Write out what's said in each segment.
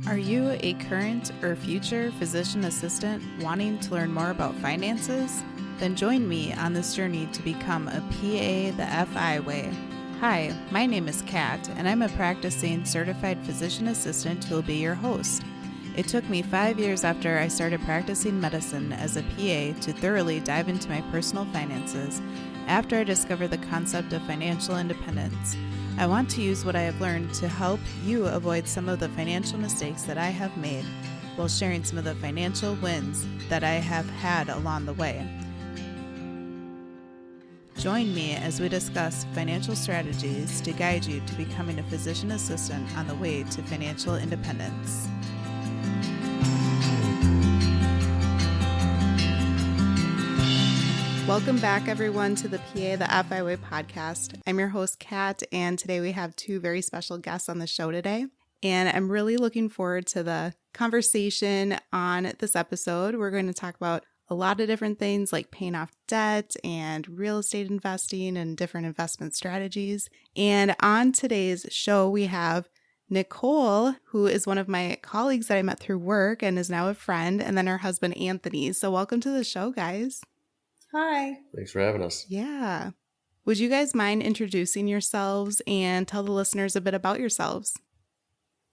Are you a current or future physician assistant wanting to learn more about finances? Then join me on this journey to become a PA the FI way. Hi, my name is Kat, and I'm a practicing certified physician assistant who will be your host. It took me 5 years after I started practicing medicine as a PA to thoroughly dive into my personal finances after I discovered the concept of financial independence. I want to use what I have learned to help you avoid some of the financial mistakes that I have made while sharing some of the financial wins that I have had along the way. Join me as we discuss financial strategies to guide you to becoming a physician assistant on the way to financial independence. Welcome back, everyone, to the PA the FI Way podcast. I'm your host, Kat, and today we have two very special guests on the show today. And I'm really looking forward to the conversation on this episode. We're going to talk about a lot of different things like paying off debt and real estate investing and different investment strategies. And on today's show, we have Nicole, who is one of my colleagues that I met through work and is now a friend, and then her husband, Anthony. So welcome to the show, guys. Hi. Thanks for having us. Yeah. Would you guys mind introducing yourselves and tell the listeners a bit about yourselves?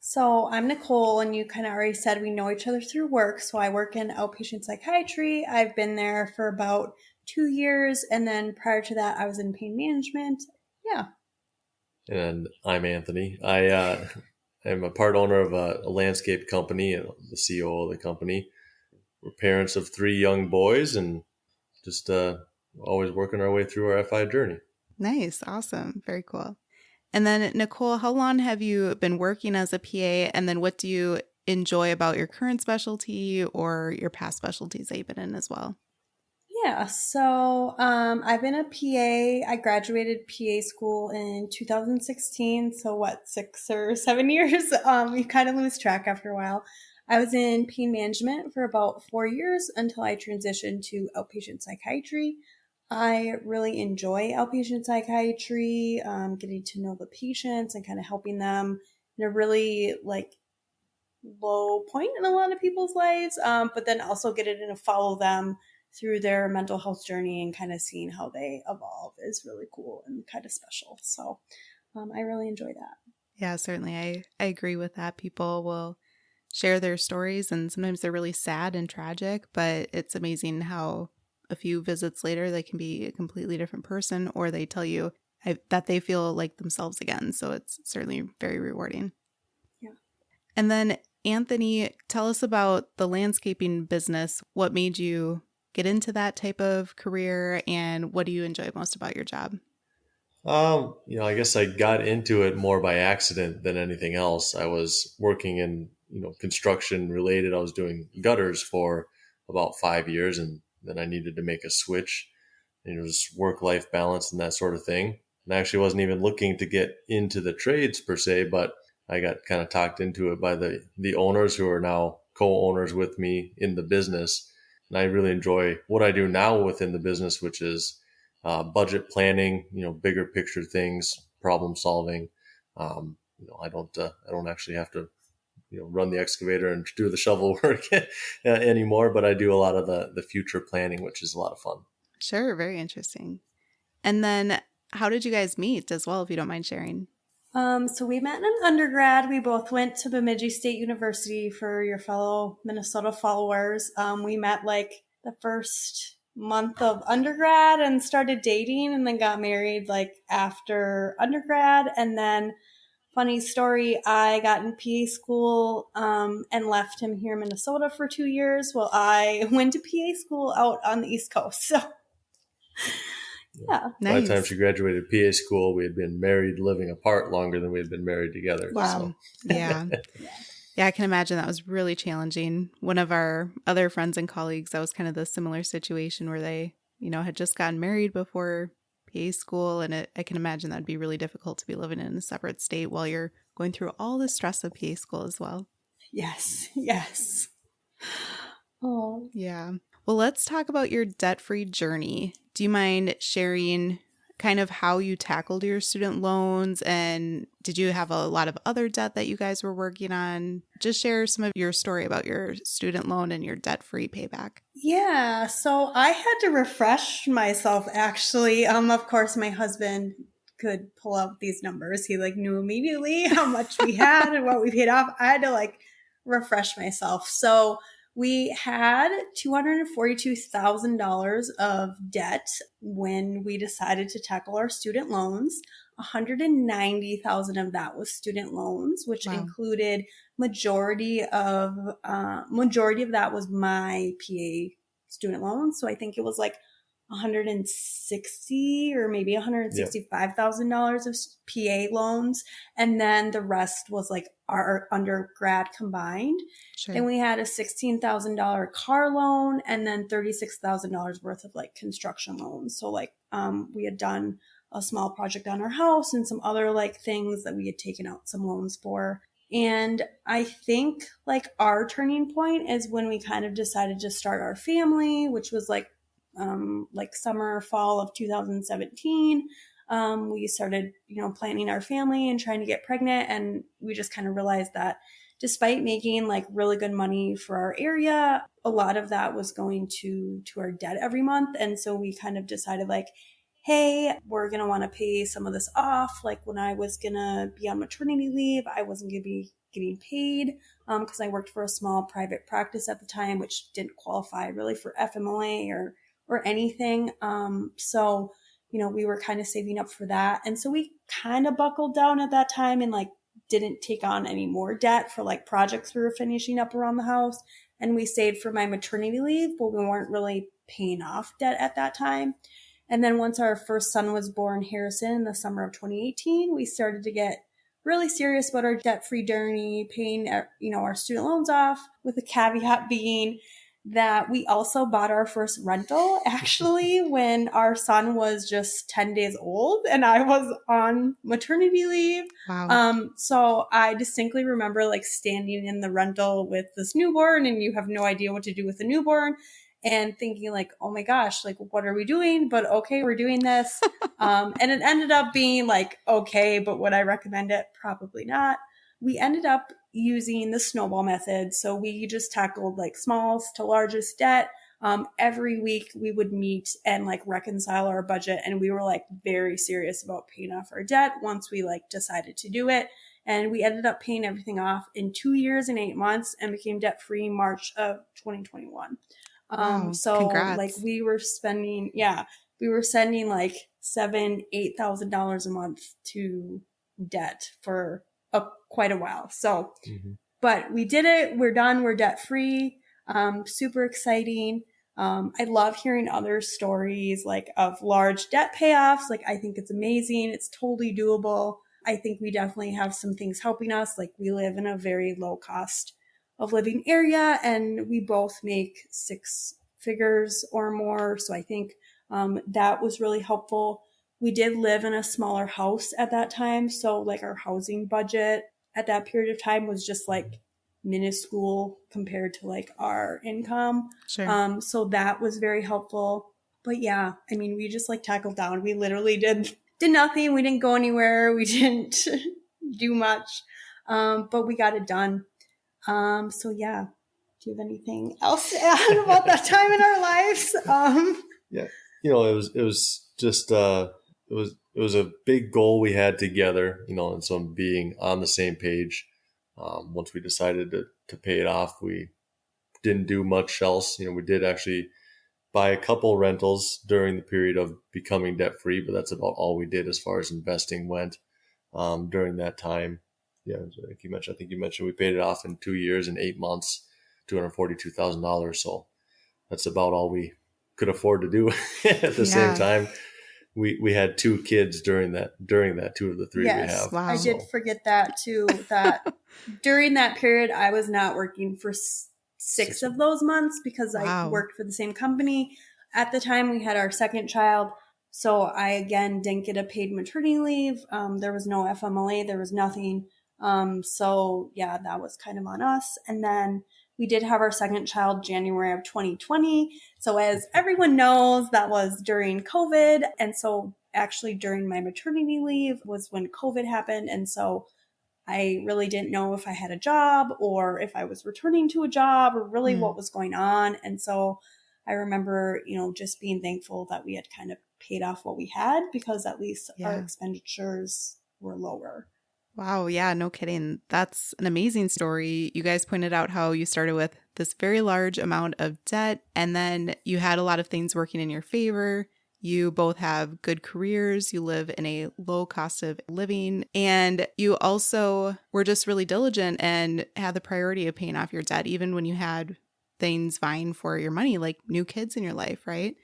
So I'm Nicole, and you kind of already said we know each other through work. So I work in outpatient psychiatry. I've been there for about 2 years. And then prior to that, I was in pain management. Yeah. And I'm Anthony. I am a part owner of a landscape company, the CEO of the company. We're parents of 3 young boys and just always working our way through our FI journey. Nice. Awesome. Very cool. And then, Nicole, how long have you been working as a PA? And then what do you enjoy about your current specialty or your past specialties that you've been in as well? Yeah. So I've been a PA. I graduated PA school in 2016. So 6 or 7 years? You kind of lose track after a while. I was in pain management for about 4 years until I transitioned to outpatient psychiatry. I really enjoy outpatient psychiatry, getting to know the patients and kind of helping them in a really low point in a lot of people's lives, but then also getting to follow them through their mental health journey and kind of seeing how they evolve is really cool and kind of special. So I really enjoy that. Yeah, certainly. I agree with that. People will share their stories, and sometimes they're really sad and tragic, but it's amazing how a few visits later they can be a completely different person, or they tell you that they feel like themselves again. So it's certainly very rewarding. Yeah. And then, Anthony, tell us about the landscaping business. What made you get into that type of career, and what do you enjoy most about your job? I guess I got into it more by accident than anything else. I was working in construction related. I was doing gutters for about 5 years, and then I needed to make a switch. And it was work-life balance and that sort of thing. And I actually wasn't even looking to get into the trades per se, but I got kind of talked into it by the owners who are now co-owners with me in the business. And I really enjoy what I do now within the business, which is budget planning, bigger picture things, problem solving. I don't actually have to run the excavator and do the shovel work anymore, but I do a lot of the future planning, which is a lot of fun. Sure. Very interesting. And then how did you guys meet as well, if you don't mind sharing? So we met in an undergrad. We both went to Bemidji State University. For your fellow Minnesota followers. We met the first month of undergrad and started dating, and then got married after undergrad. And then funny story, I got in PA school and left him here in Minnesota for 2 years while I went to PA school out on the East Coast. So, yeah. Nice. By the time she graduated PA school, we had been married, living apart longer than we had been married together. Wow. So. Yeah. Yeah, I can imagine that was really challenging. One of our other friends and colleagues, that was kind of the similar situation where they, had just gotten married before PA school, and I can imagine that'd be really difficult to be living in a separate state while you're going through all the stress of PA school as well. Yes. Oh. Yeah. Well, let's talk about your debt-free journey. Do you mind sharing kind of how you tackled your student loans, and did you have a lot of other debt that you guys were working on? Just share some of your story about your student loan and your debt-free payback. Yeah, so I had to refresh myself actually. Of course, my husband could pull up these numbers. He knew immediately how much we had and what we paid off. I had to refresh myself. So we had $242,000 of debt when we decided to tackle our student loans. 190,000 of that was student loans, which included majority of that was my PA student loan. So I think it was 160 or maybe $165,000 of PA loans. And then the rest was our undergrad combined. Sure. And we had a $16,000 car loan and then $36,000 worth of construction loans. So we had done a small project on our house and some other things that we had taken out some loans for. And I think our turning point is when we kind of decided to start our family, which was summer or fall of 2017. We started, planning our family and trying to get pregnant. And we just kind of realized that despite making really good money for our area, a lot of that was going to our debt every month. And so we kind of decided hey, we're going to want to pay some of this off. When I was going to be on maternity leave, I wasn't going to be getting paid because I worked for a small private practice at the time, which didn't qualify really for FMLA or anything. So, we were kind of saving up for that. And so we kind of buckled down at that time and didn't take on any more debt for projects we were finishing up around the house. And we saved for my maternity leave, but we weren't really paying off debt at that time. And then once our first son was born, Harrison, in the summer of 2018, we started to get really serious about our debt-free journey, paying our student loans off, with the caveat being that we also bought our first rental actually when our son was just 10 days old and I was on maternity leave. Wow. So I distinctly remember standing in the rental with this newborn, and you have no idea what to do with a newborn, and thinking oh my gosh, what are we doing? But okay, we're doing this. And it ended up being okay, but would I recommend it? Probably not. We ended up using the snowball method. So we just tackled smallest to largest debt. Every week we would meet and reconcile our budget. And we were very serious about paying off our debt once we decided to do it. And we ended up paying everything off in 2 years and 8 months and became debt free March of 2021. Wow, So congrats. we were sending $7,000-$8,000 a month to debt for quite a while. So, but we did it. We're done. We're debt free. Super exciting. I love hearing other stories of large debt payoffs. I think it's amazing. It's totally doable. I think we definitely have some things helping us. We live in a very low cost of living area, and we both make 6 figures or more. So I think that was really helpful. We did live in a smaller house at that time. So our housing budget at that period of time was just minuscule compared to our income. Sure. So that was very helpful. But yeah, I mean, we just tackled down. We literally did nothing. We didn't go anywhere. We didn't do much. But we got it done. So yeah, do you have anything else to add about that time in our lives? Yeah, it was just it was a big goal we had together, and so being on the same page. Once we decided to pay it off, we didn't do much else. We did actually buy a couple rentals during the period of becoming debt free, but that's about all we did as far as investing went during that time. Yeah, like you mentioned, I think you mentioned we paid it off in 2 years and 8 months, $242,000. So that's about all we could afford to do at the same time. We had 2 kids during that 2 of the 3 we have. Wow. I did forget that too, that during that period, I was not working for 6 of those months because I worked for the same company. At the time, we had our second child. So I, again, didn't get a paid maternity leave. There was no FMLA. There was nothing. So yeah, that was kind of on us. And then we did have our second child January of 2020. So as everyone knows, that was during COVID. And so actually during my maternity leave was when COVID happened. And so I really didn't know if I had a job or if I was returning to a job or really what was going on. And so I remember, just being thankful that we had kind of paid off what we had because at least our expenditures were lower. Wow. Yeah, no kidding. That's an amazing story. You guys pointed out how you started with this very large amount of debt, and then you had a lot of things working in your favor. You both have good careers. You live in a low cost of living, and you also were just really diligent and had the priority of paying off your debt, even when you had things vying for your money, like new kids in your life, right?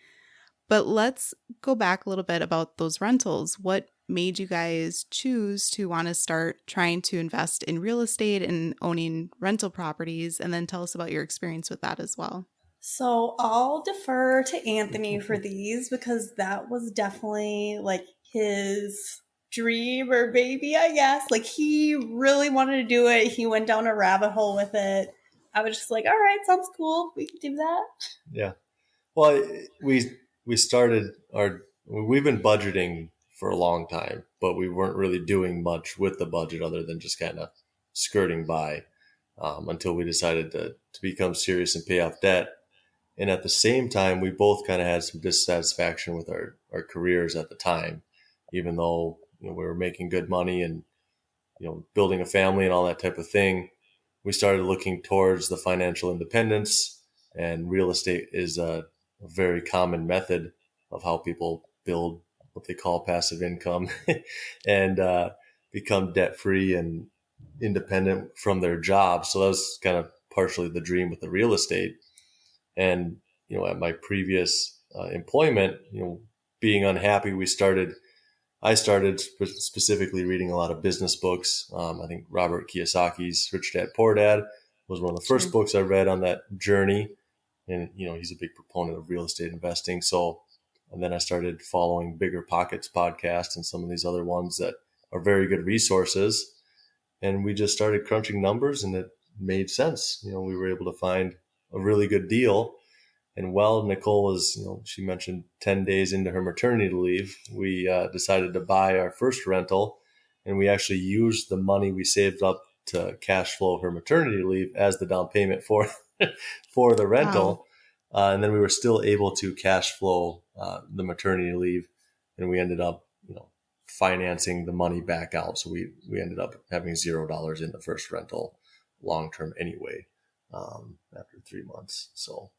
But let's go back a little bit about those rentals. What made you guys choose to want to start trying to invest in real estate and owning rental properties? And then tell us about your experience with that as well. So I'll defer to Anthony for these because that was definitely like his dream or baby, I guess. Like he really wanted to do it. He went down a rabbit hole with it. I was just like, all right, sounds cool. We can do that. Yeah. Well, we started we've been budgeting for a long time, but we weren't really doing much with the budget other than just kind of skirting by until we decided to become serious and pay off debt. And at the same time, we both kind of had some dissatisfaction with our careers at the time, even though we were making good money and building a family and all that type of thing. We started looking towards the financial independence, and real estate is a very common method of how people build what they call passive income and become debt free and independent from their job. So that was kind of partially the dream with the real estate. And, at my previous employment, being unhappy, I started specifically reading a lot of business books. I think Robert Kiyosaki's Rich Dad, Poor Dad was one of the first books I read on that journey. And, he's a big proponent of real estate investing. So, and then I started following Bigger Pockets podcast and some of these other ones that are very good resources. And we just started crunching numbers and it made sense. We were able to find a really good deal. And while Nicole was, she mentioned 10 days into her maternity leave, we decided to buy our first rental, and we actually used the money we saved up to cash flow her maternity leave as the down payment for the rental. Wow. And then we were still able to cash flow the maternity leave, and we ended up, financing the money back out. So we ended up having $0 in the first rental long term anyway after 3 months. So.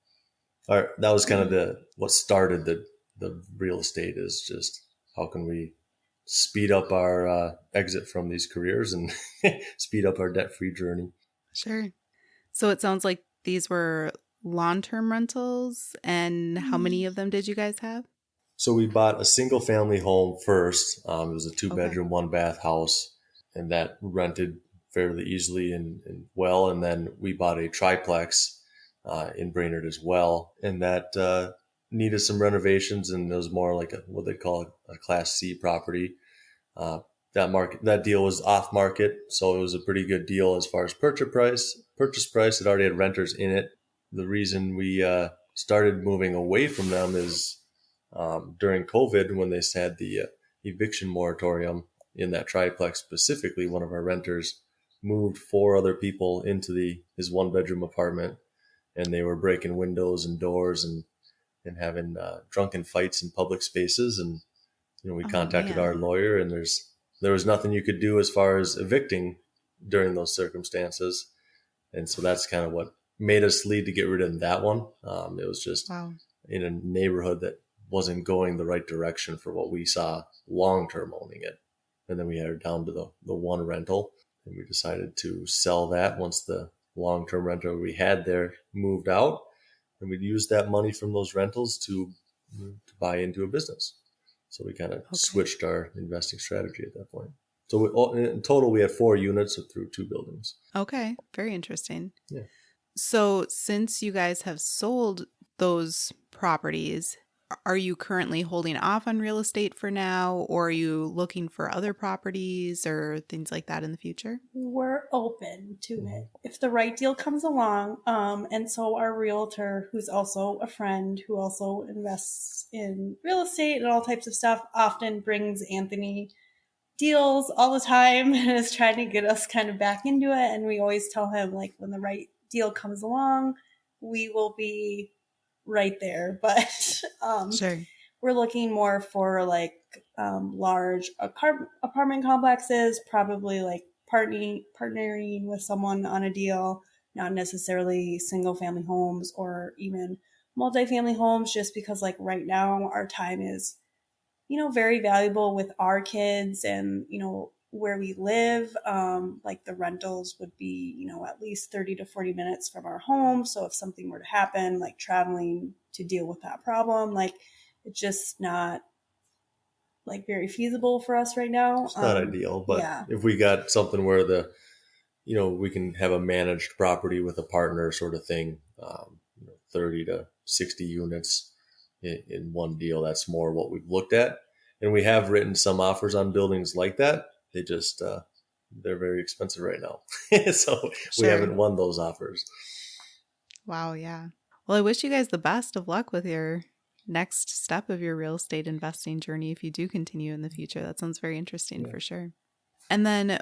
All right, that was kind of what started the real estate is just how can we speed up our exit from these careers and speed up our debt-free journey. Sure. So it sounds like these were long-term rentals, and how many of them did you guys have? So we bought a single family home first. It was a 2-bedroom, 1-bath house, and that rented fairly easily and well. And then we bought a triplex in Brainerd as well. And that needed some renovations, and it was more like what they call a Class C property. That deal was off market, so it was a pretty good deal as far as purchase price. It already had renters in it. The reason we started moving away from them is during COVID, when they had the eviction moratorium in that triplex specifically, one of our renters moved 4 other people into his 1-bedroom apartment, and they were breaking windows and doors and having drunken fights in public spaces. And we contacted our lawyer, and there was nothing you could do as far as evicting during those circumstances. And so that's kind of what made us lead to get rid of that one. It was just in a neighborhood that wasn't going the right direction for what we saw long-term owning it. And then we had it down to the one rental, and we decided to sell that once the long-term renter we had there moved out, and we'd use that money from those rentals to buy into a business. So we kind of switched our investing strategy at that point. So in total, we had 4 units through 2 buildings. Okay. Very interesting. Yeah. So since you guys have sold those properties, are you currently holding off on real estate for now, or are you looking for other properties or things like that in the future? We're open to it if the right deal comes along. And so our realtor, who's also a friend who also invests in real estate and all types of stuff, often brings Anthony deals all the time and is trying to get us kind of back into it. And we always tell him, like, when the right deal comes along, we will be right there. But Sure. we're looking more for like large apartment complexes, probably like partnering with someone on a deal, not necessarily single family homes or even multifamily homes, just because like right now our time is, very valuable with our kids and, where we live. Like the rentals would be, at least 30 to 40 minutes from our home. So if something were to happen, like traveling to deal with that problem, like it's just not like very feasible for us right now. It's not ideal, but yeah. if we got something where we can have a managed property with a partner sort of thing, 30 to 60 units in one deal, that's more what we've looked at. And we have written some offers on buildings like that. They just, they're very expensive right now. So we Sure. haven't won those offers. Wow, yeah. Well, I wish you guys the best of luck with your next step of your real estate investing journey if you do continue in the future. That sounds very interesting for sure. And then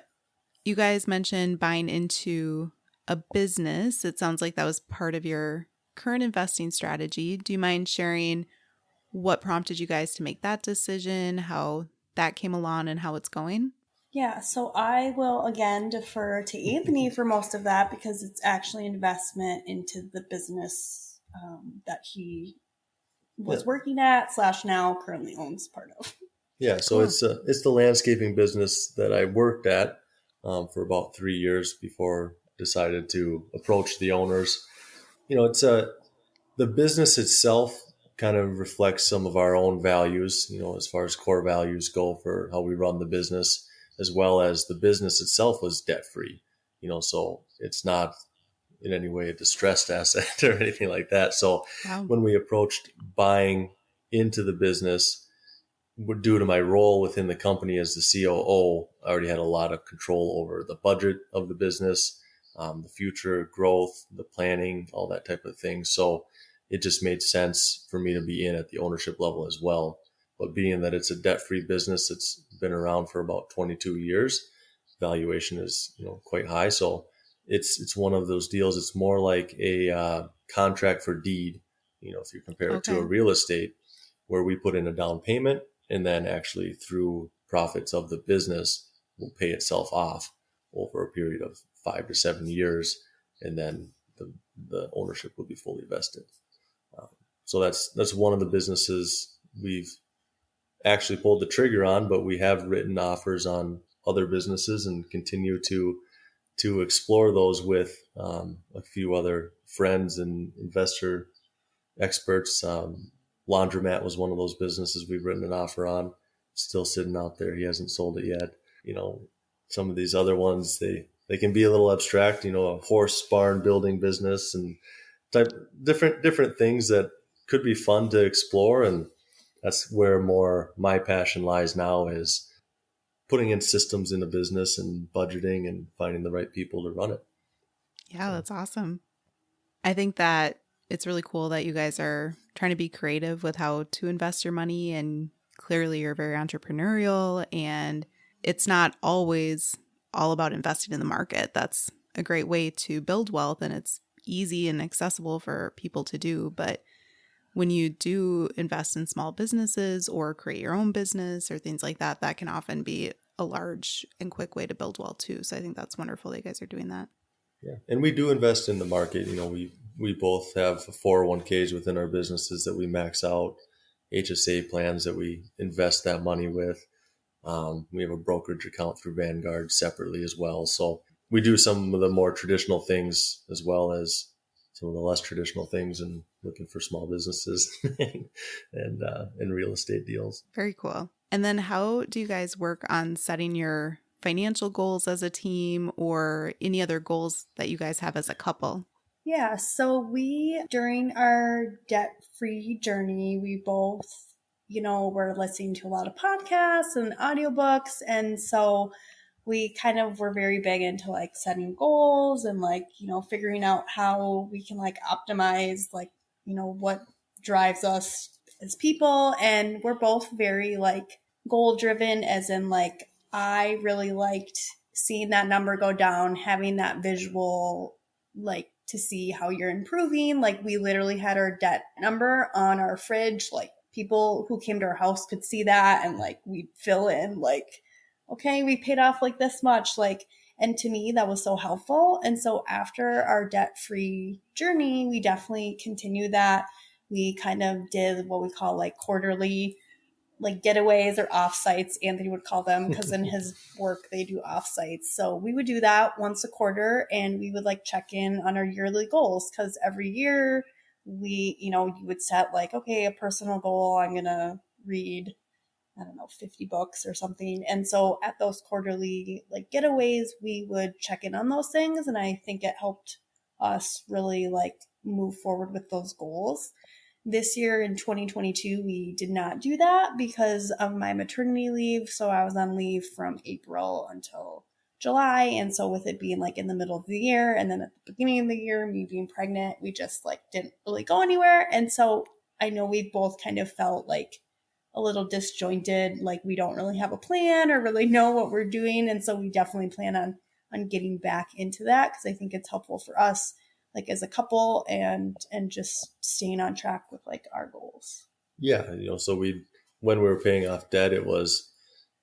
you guys mentioned buying into a business. It sounds like that was part of your current investing strategy. Do you mind sharing what prompted you guys to make that decision, how that came along, and how it's going? Yeah, so I will again defer to Anthony for most of that because it's actually investment into the business that he was working at / now currently owns part of. Yeah, so Cool. it's the landscaping business that I worked at for about 3 years before I decided to approach the owners. It's the business itself kind of reflects some of our own values, as far as core values go for how we run the business, as well as the business itself was debt free, so it's not in any way a distressed asset or anything like that. So Wow. when we approached buying into the business, due to my role within the company as the COO, I already had a lot of control over the budget of the business, the future growth, the planning, all that type of thing. So it just made sense for me to be in at the ownership level as well. But being that it's a debt-free business, it's been around for about 22 years. Valuation is, quite high. So it's one of those deals. It's more like a contract for deed, if you compare it to a Okay. real estate, where we put in a down payment and then actually through profits of the business will pay itself off over a period of 5 to 7 years, and then the ownership will be fully vested. So that's one of the businesses we've actually pulled the trigger on, but we have written offers on other businesses and continue to explore those with a few other friends and investor experts. Laundromat was one of those businesses we've written an offer on, still sitting out there. He hasn't sold it yet. Some of these other ones, they can be a little abstract, a horse barn building business and type different things that could be fun to explore. And that's where more my passion lies now, is putting in systems in a business and budgeting and finding the right people to run it. Yeah, that's awesome. I think that it's really cool that you guys are trying to be creative with how to invest your money, and clearly you're very entrepreneurial, and it's not always all about investing in the market. That's a great way to build wealth, and it's easy and accessible for people to do. But when you do invest in small businesses or create your own business or things like that, that can often be a large and quick way to build wealth too. So I think that's wonderful that you guys are doing that. Yeah, and we do invest in the market. We both have 401ks within our businesses that we max out, HSA plans that we invest that money with. We have a brokerage account through Vanguard separately as well. So we do some of the more traditional things as well as some of the less traditional things, and looking for small businesses and real estate deals. Very cool. And then how do you guys work on setting your financial goals as a team or any other goals that you guys have as a couple? Yeah, so during our debt-free journey, we both, were listening to a lot of podcasts and audiobooks. And so we kind of were very big into like setting goals and like, figuring out how we can like optimize like, what drives us as people. And we're both very like goal driven, as in like, I really liked seeing that number go down, having that visual, like to see how you're improving. Like we literally had our debt number on our fridge. Like people who came to our house could see that, and like we'd fill in like, okay, we paid off like this much. Like, and to me, that was so helpful. And so after our debt free journey, we definitely continued that. We kind of did what we call like quarterly like getaways or offsites, Anthony would call them, because in his work they do offsites. So we would do that once a quarter, and we would like check in on our yearly goals, because every year you would set like, okay, a personal goal, I'm gonna read, I don't know, 50 books or something. And so at those quarterly like getaways, we would check in on those things, and I think it helped us really like move forward with those goals. This year in 2022, we did not do that because of my maternity leave. So I was on leave from April until July. And so with it being like in the middle of the year and then at the beginning of the year, me being pregnant, we just like didn't really go anywhere. And so I know we both kind of felt like a little disjointed, like we don't really have a plan or really know what we're doing. And so we definitely plan on getting back into that, because I think it's helpful for us like as a couple, and just staying on track with like our goals. Yeah, so when we were paying off debt,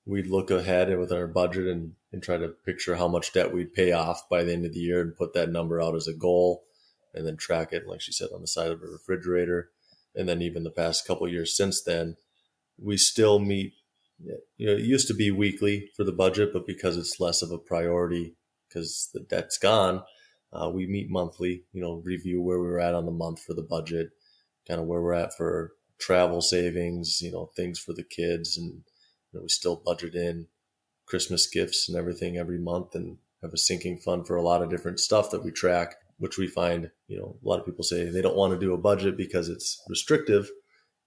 we'd look ahead with our budget and try to picture how much debt we'd pay off by the end of the year and put that number out as a goal, and then track it, like she said, on the side of a refrigerator. And then even the past couple of years since then, we still meet, it used to be weekly for the budget, but because it's less of a priority because the debt's gone, we meet monthly, review where we were at on the month for the budget, kind of where we're at for travel savings, things for the kids. And we still budget in Christmas gifts and everything every month, and have a sinking fund for a lot of different stuff that we track, which we find, a lot of people say they don't want to do a budget because it's restrictive,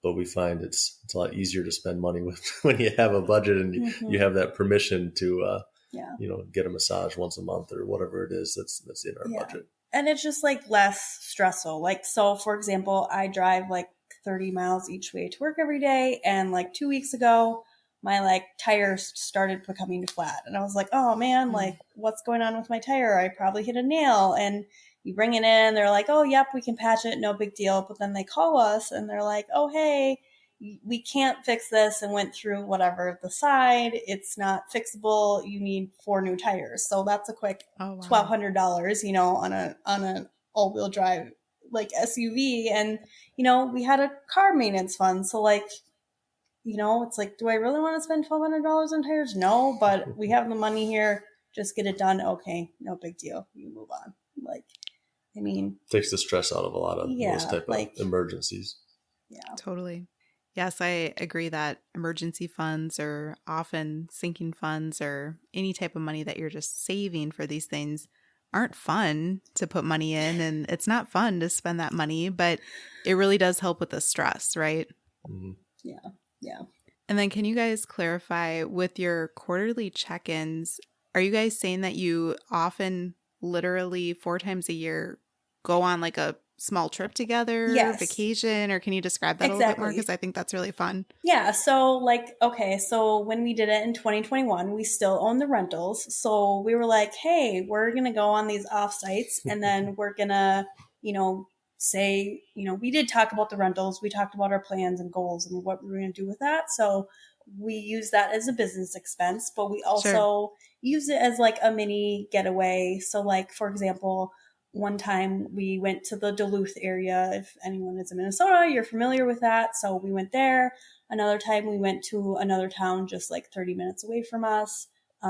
but we find it's a lot easier to spend money with when you have a budget and you have that permission to, get a massage once a month or whatever it is that's in our budget. And it's just like less stressful. Like, so for example, I drive like 30 miles each way to work every day. And like 2 weeks ago, my like tires started becoming flat. And I was like, oh man, like what's going on with my tire? I probably hit a nail. And you bring it in, they're like, oh, yep, we can patch it. No big deal. But then they call us and they're like, oh, hey, we can't fix this, and went through whatever the side. It's not fixable. You need 4 new tires. So that's a quick $1,200, on a all-wheel drive like SUV. And, we had a car maintenance fund. So like, it's like, do I really want to spend $1,200 on tires? No, but we have the money here. Just get it done. Okay, no big deal. You move on. Like, I mean, takes the stress out of a lot of those type of emergencies. Yeah, totally. Yes, I agree that emergency funds, or often sinking funds, or any type of money that you're just saving for these things aren't fun to put money in, and it's not fun to spend that money, but it really does help with the stress, right? Mm-hmm. Yeah. And then can you guys clarify with your quarterly check-ins, are you guys saying that you often literally 4 times a year go on like a small trip together, vacation, or can you describe that a little bit more? Because I think that's really fun. Yeah. So like, okay, so when we did it in 2021, we still own the rentals. So we were like, hey, we're going to go on these offsites, and then we're going to, say, we did talk about the rentals. We talked about our plans and goals and what we were going to do with that. So we use that as a business expense, but we also use it as like a mini getaway. So like, for example, one time we went to the Duluth area. If anyone is in Minnesota, you're familiar with that. So we went there. Another time we went to another town just like 30 minutes away from us. We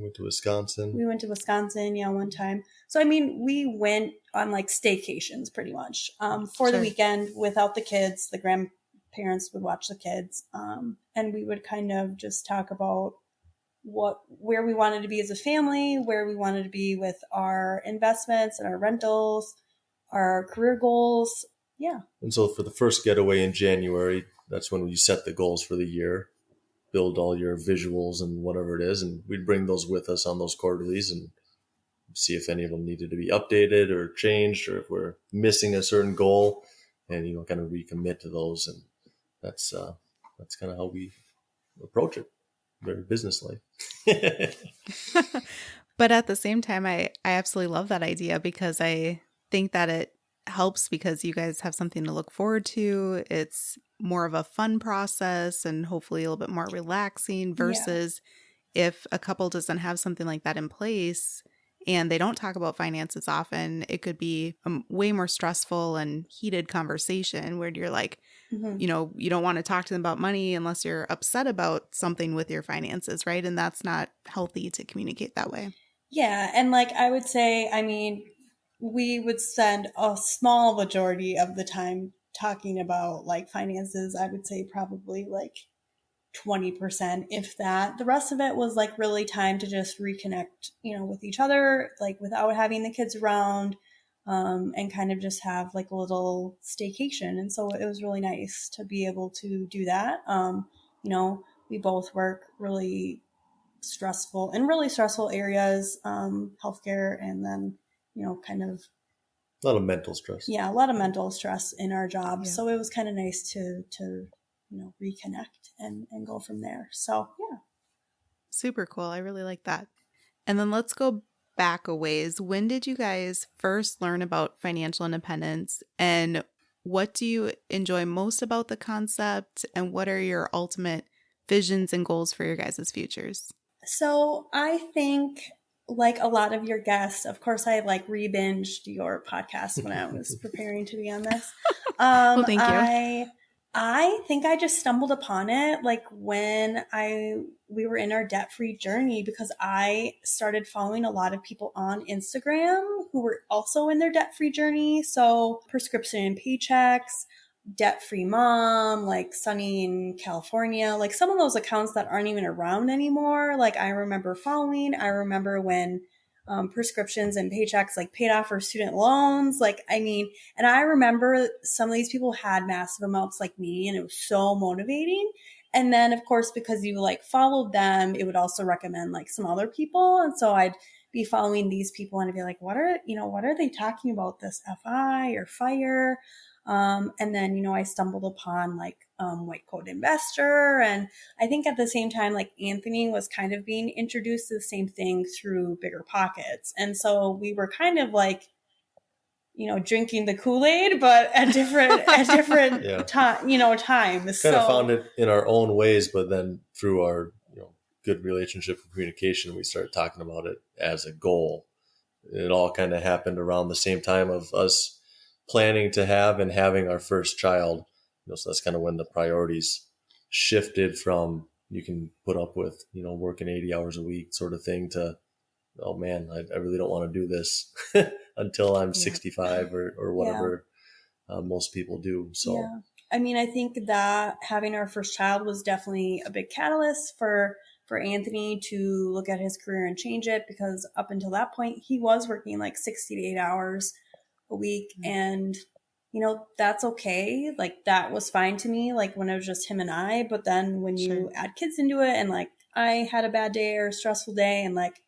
went to Wisconsin. Yeah, one time. So, I mean, we went on like staycations pretty much for the weekend without the kids. The grandparents would watch the kids. And we would kind of just talk about where we wanted to be as a family, where we wanted to be with our investments and our rentals. our career goals. Yeah. And so for the first getaway in January, that's when you set the goals for the year, build all your visuals and whatever it is. And we'd bring those with us on those quarterlies and see if any of them needed to be updated or changed, or if we're missing a certain goal, and, kind of recommit to those. And that's kind of how we approach it. Very businesslike. But at the same time, I absolutely love that idea, because I think that it helps because you guys have something to look forward to. It's more of a fun process and hopefully a little bit more relaxing versus if a couple doesn't have something like that in place and they don't talk about finances often, it could be a way more stressful and heated conversation where you're like, you don't want to talk to them about money unless you're upset about something with your finances, right? And that's not healthy to communicate that way. Yeah. And like I would say, I mean, we would spend a small majority of the time talking about like finances. I would say probably like 20%, if that. The rest of it was like really time to just reconnect, with each other, like without having the kids around, and kind of just have like a little staycation. And so it was really nice to be able to do that. We both work really stressful areas, healthcare, and then, kind of A lot of mental stress. Yeah, a lot of mental stress in our jobs. Yeah. So it was kind of nice to reconnect and go from there. So yeah. Super cool. I really like that. And then let's go back a ways. When did you guys first learn about financial independence, and what do you enjoy most about the concept, and what are your ultimate visions and goals for your guys' futures? So I think, like a lot of your guests, of course, I like re-binged your podcast when I was preparing to be on this. Well, thank you. I think I just stumbled upon it like when we were in our debt-free journey, because I started following a lot of people on Instagram who were also in their debt-free journey. So Prescription and Paychecks, Debt-Free Mom, like Sunny in California, like some of those accounts that aren't even around anymore. Like I remember when Prescriptions and Paychecks like paid off her student loans. Like, I mean, and I remember some of these people had massive amounts like me, and it was so motivating. And then of course, because you like followed them, it would also recommend like some other people. And so I'd be following these people and I'd be like, what are they talking about, this FI or FIRE? And then, I stumbled upon like White Coat Investor. And I think at the same time, like Anthony was kind of being introduced to the same thing through Bigger Pockets. And so we were kind of like, drinking the Kool-Aid, but at different times. Kind of found it in our own ways, but then through our good relationship and communication, we started talking about it as a goal. It all kind of happened around the same time of us planning to have and having our first child. So that's kind of when the priorities shifted from you can put up with, working 80 hours a week sort of thing to, oh man, I really don't want to do this until I'm 65 or whatever most people do. So, yeah. I mean, I think that having our first child was definitely a big catalyst for Anthony to look at his career and change it, because up until that point, he was working like 60 to 8 hours a week. And, that's okay. Like that was fine to me, like when it was just him and I. But then when you add kids into it, and like I had a bad day or a stressful day, and like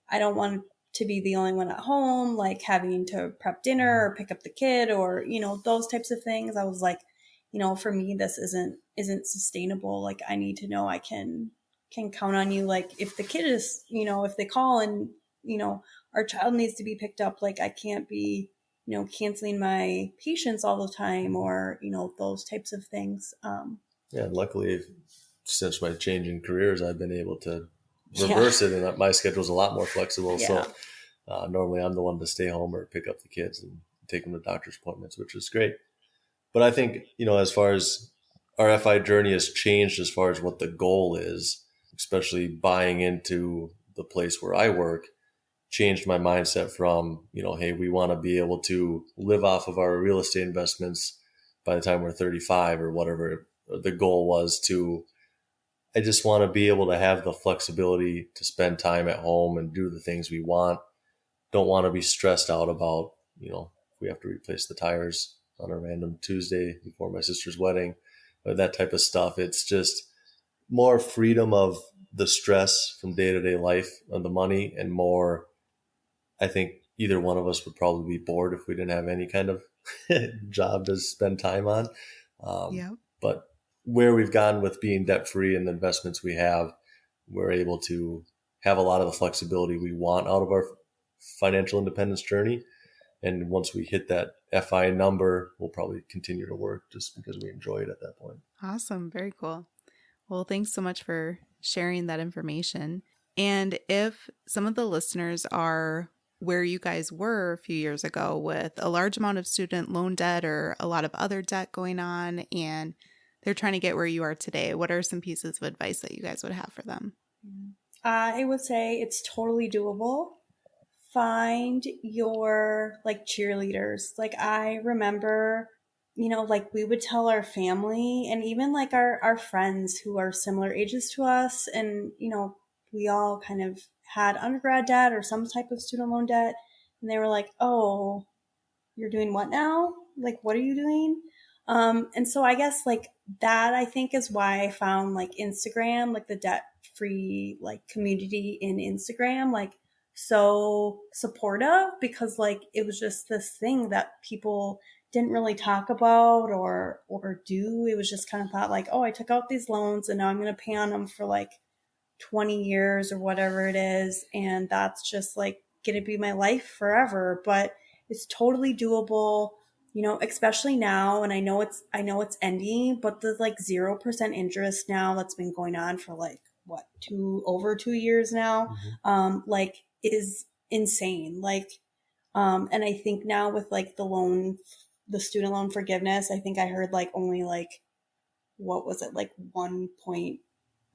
I don't want to be the only one at home, like having to prep dinner or pick up the kid or, those types of things. I was like, for me, this isn't sustainable. Like I need to know I can count on you. Like if the kid is, if they call and, our child needs to be picked up, like I can't be, canceling my patients all the time, or, those types of things. Yeah. Luckily, since my change in careers, I've been able to reverse it, and my schedule's a lot more flexible. Yeah. So normally I'm the one to stay home or pick up the kids and take them to doctor's appointments, which is great. But I think, as far as our FI journey has changed as far as what the goal is, especially buying into the place where I work, changed my mindset from, hey, we want to be able to live off of our real estate investments by the time we're 35 or whatever the goal was, to I just want to be able to have the flexibility to spend time at home and do the things we want. Don't want to be stressed out about, if we have to replace the tires on a random Tuesday before my sister's wedding, or that type of stuff. It's just more freedom of the stress from day-to-day life and the money, and more, I think either one of us would probably be bored if we didn't have any kind of job to spend time on. Yep. But where we've gone with being debt-free and the investments we have, we're able to have a lot of the flexibility we want out of our financial independence journey. And once we hit that FI number, we'll probably continue to work just because we enjoy it at that point. Awesome. Very cool. Well, thanks so much for sharing that information. And if some of the listeners are where you guys were a few years ago with a large amount of student loan debt or a lot of other debt going on, and they're trying to get where you are today, what are some pieces of advice that you guys would have for them? I would say it's totally doable. Find your like cheerleaders. Like I remember, like we would tell our family and even like our friends who are similar ages to us, and we all kind of had undergrad debt or some type of student loan debt, and they were like, "Oh, you're doing what now? Like, what are you doing?" And so I guess like that, I think, is why I found like Instagram, like the debt free like community in Instagram, like so supportive, because like it was just this thing that people didn't really talk about or do. It was just kind of thought like, oh, I took out these loans and now I'm going to pay on them for like 20 years or whatever it is. And that's just like going to be my life forever. But it's totally doable, especially now. And I know it's ending, but the like 0% interest now that's been going on for like over 2 years now, like is insane. Like, and I think now with like the student loan forgiveness, I think I heard like only like, what was it? Like 1 point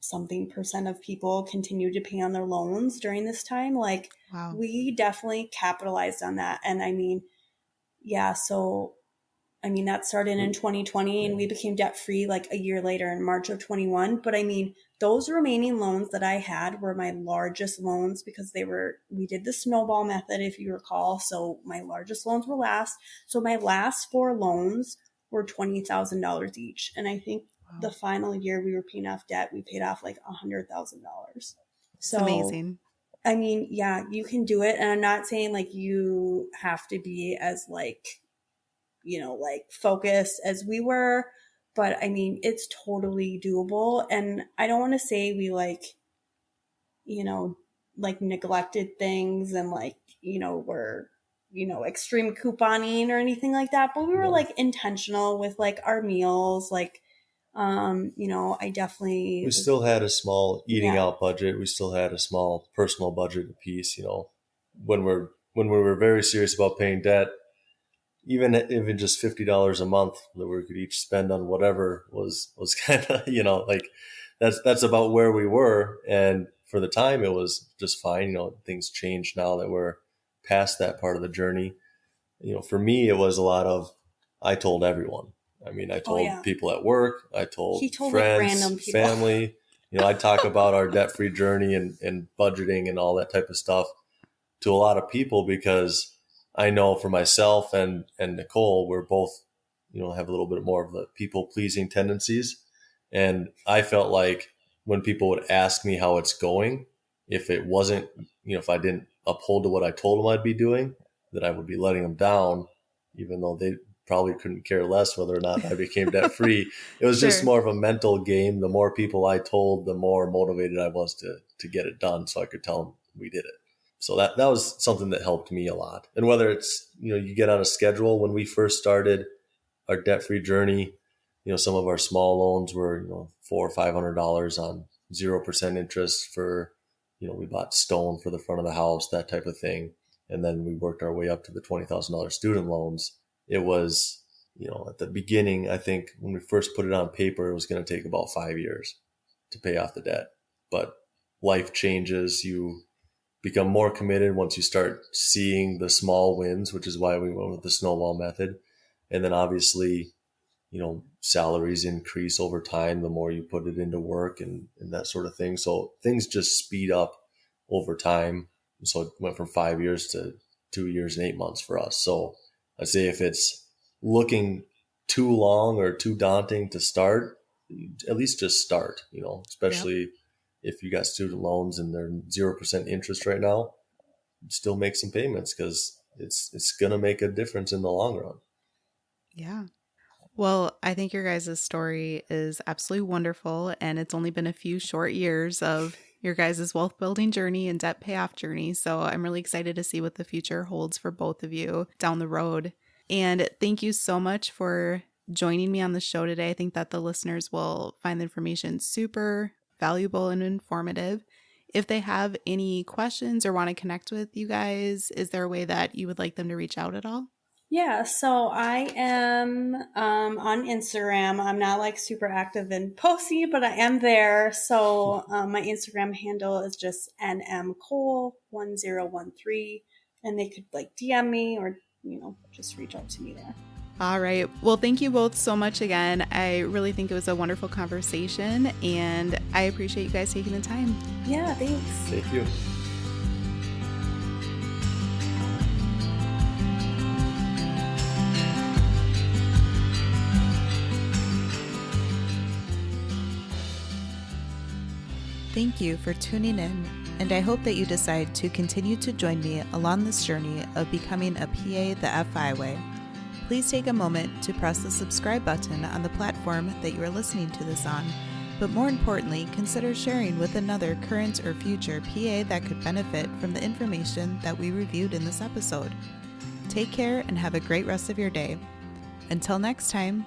something% of people continue to pay on their loans during this time. Like, Wow. we definitely capitalized on that. And I mean, yeah, so I mean, that started in 2020 and we became debt free like a year later in March of 21. But I mean, those remaining loans that I had were my largest loans because we did the snowball method, if you recall. So my largest loans were last. So my last 4 loans were $20,000 each. And I think the final year we were paying off debt, we paid off like $100,000. So It's amazing. I mean, yeah, you can do it. And I'm not saying like you have to be as like, like focused as we were, but I mean, it's totally doable. And I don't want to say we like, like neglected things and like, we're, extreme couponing or anything like that, but we were like intentional with like our meals. Like, we still had a small eating out budget. We still had a small personal budget apiece, when we were very serious about paying debt, even just $50 a month that we could each spend on whatever was kind of, like that's about where we were. And for the time it was just fine. Things changed now that we're past that part of the journey. For me, it was a lot of, I told everyone. I mean, I told people at work, I told friends, like random people. Family, I talk about our debt-free journey and budgeting and all that type of stuff to a lot of people, because I know for myself and Nicole, we're both, have a little bit more of the people pleasing tendencies. And I felt like when people would ask me how it's going, if it wasn't, if I didn't uphold to what I told them I'd be doing, that I would be letting them down, even though they probably couldn't care less whether or not I became debt free. It was just more of a mental game. The more people I told, the more motivated I was to get it done, so I could tell them we did it. So that was something that helped me a lot. And whether it's, you get on a schedule. When we first started our debt-free journey, some of our small loans were, $400 or $500 on 0% interest for, we bought stone for the front of the house, that type of thing. And then we worked our way up to the $20,000 student loans. It was, at the beginning, I think when we first put it on paper, it was going to take about 5 years to pay off the debt. But life changes. You become more committed once you start seeing the small wins, which is why we went with the snowball method. And then obviously, salaries increase over time the more you put it into work and that sort of thing. So things just speed up over time. So it went from 5 years to 2 years and 8 months for us. So I say if it's looking too long or too daunting to start, at least just start, especially if you got student loans and they're 0% interest right now, still make some payments because it's going to make a difference in the long run. Yeah. Well, I think your guys' story is absolutely wonderful, and it's only been a few short years of your guys' wealth building journey and debt payoff journey. So I'm really excited to see what the future holds for both of you down the road. And thank you so much for joining me on the show today. I think that the listeners will find the information super valuable and informative. If they have any questions or want to connect with you guys, is there a way that you would like them to reach out at all? Yeah, so I am on Instagram. I'm not like super active and posty, but I am there. So my Instagram handle is just nmcole1013, and they could like DM me or just reach out to me there. All right. Well, thank you both so much again. I really think it was a wonderful conversation, and I appreciate you guys taking the time. Yeah, thanks. Thank you. Thank you for tuning in, and I hope that you decide to continue to join me along this journey of becoming a PA the FI way. Please take a moment to press the subscribe button on the platform that you are listening to this on, but more importantly, consider sharing with another current or future PA that could benefit from the information that we reviewed in this episode. Take care and have a great rest of your day. Until next time,